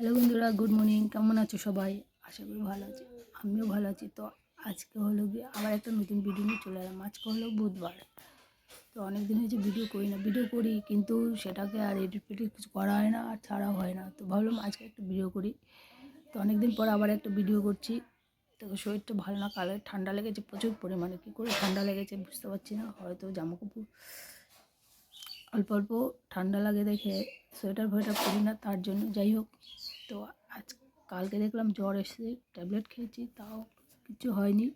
Hello বন্ধুরা, good morning. কেমন আছো সবাই? আশা করি ভালো আছি। আমিও ভালো আছি। তো আজকে হলো গিয়ে আবার একটা নতুন ভিডিও নিয়ে চলে এলাম। আজকে হলো বুধবার। তো অনেক দিন হয়েছে ভিডিও করি না, ভিডিও করি কিন্তু সেটাকে আর এডিট ফেডিট কিছু করা হয় না আর ছাড়া হয় না। তো ভাবলাম আজকে একটা ভিডিও করি। তো অনেক দিন পর আবার একটা ভিডিও করছি। তো শরীরটা ভালো না, কালে ঠান্ডা লেগেছে প্রচুর পরিমাণে। কী করে ঠান্ডা লেগেছে বুঝতে পারছি না। হয়তো জামাকাপড় অল্প অল্প ঠান্ডা লাগে দেখে সোয়েটার ফোয়েটার পরি না, তার জন্য। যাই হোক, তো আজ কালকে দেখলাম জ্বর এসেছে, ট্যাবলেট খেয়েছি, তাও কিছু হয়নি।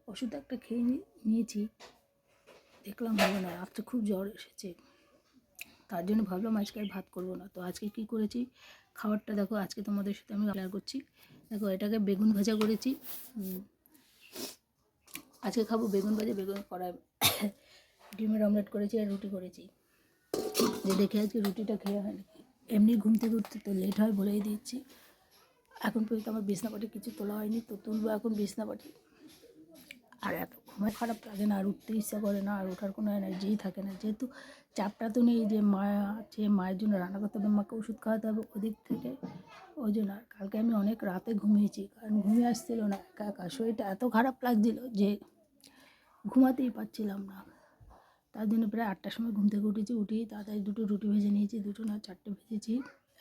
ওষুধ একটা খেয়ে নিয়েছি, দেখলাম হলো না। আজকে খুব জ্বর এসেছে, তার জন্য ভাবলাম আজকে আর ভাত করবো না। তো আজকে কি করেছি খাবারটা দেখো, আজকে তোমাদের সাথে আমি শেয়ার করছি। দেখো, এটাকে বেগুন ভাজা করেছি। আজকে খাবো বেগুন ভাজা, বেগুন কড়াই ডিমের অমলেট করেছি আর রুটি করেছি। যে দেখে আজকে রুটিটা খেয়ে হয় নাকি, এমনি ঘুম থেকে উঠতে তো লেট হয় বলেই দিচ্ছি। এখন পর্যন্ত আমার বিছনাপাটি কিছু তোলা হয়নি, তো তুলবো এখন বিছনাপাটি। আর এত ঘুমায় খারাপ লাগে না, আর উঠতে ইচ্ছা করে না, আর ওঠার কোনো এনার্জিই থাকে না। যেহেতু চাপটা তো নেই যে মা আছে, মায়ের জন্য রান্না করতে হবে, মাকে ওষুধ খাওয়াতে হবে ওদিক থেকে, ওই জন্য। আর কালকে আমি অনেক রাতে ঘুমিয়েছি, কারণ ঘুমিয়ে আসছিল না, একা একা শরীরটা এত খারাপ লাগছিল যে ঘুমাতেই পারছিলাম না। তার জন্য প্রায় 8টার সময় ঘুম থেকে উঠেছি। উঠেই তাড়াতাড়ি দুটো রুটি ভেজে নিয়েছি, দুটো না 4টে ভেজেছি।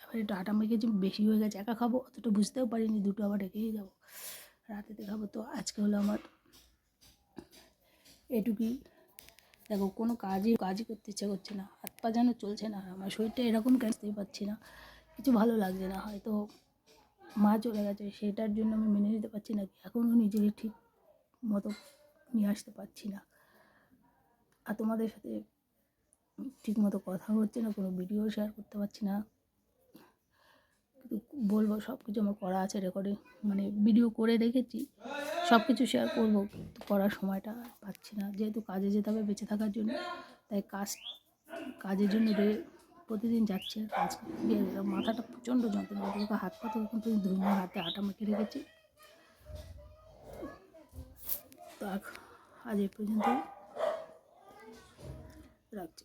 এবার একটু আটা মেখেছি, বেশি হয়ে গেছে, একা খাবো অতটা বুঝতেও পারিনি, দুটো আবার রেখেই যাবো, রাতেতে খাবো। তো আজকে হলো আমার এটুকুই। দেখো, কোনো কাজই করতে ইচ্ছা করছে না, হাত পা যেন চলছে না। আমার শরীরটা এরকম বুঝতেই পারছি না, কিছু ভালো লাগছে না। হয়তো মা চলে গেছে, সেটার জন্য আমি মেনে নিতে পারছি না, এখনও নিজেকে ঠিক মতো নিয়ে আসতে পারছি না। আর তোমাদের সাথে ঠিক মতো কথা হচ্ছে না, কোনো ভিডিও শেয়ার করতে পারছি না। কিন্তু বলবো সব কিছু আমার করা আছে, রেকর্ডিং মানে ভিডিও করে রেখেছি, সব কিছু শেয়ার করবো, কিন্তু করার সময়টা পাচ্ছি না। যেহেতু কাজে যেতে হবে বেঁচে থাকার জন্য, তাই কাজের জন্য প্রতিদিন যাচ্ছে। কাজ গিয়ে মাথাটা প্রচণ্ড যন্ত্রণা করছে, হাত পা তো এখন পর্যন্ত ধুয়ে হাতে আটা মেখে রেখেছি। তো আজ এই পর্যন্ত রাখছি।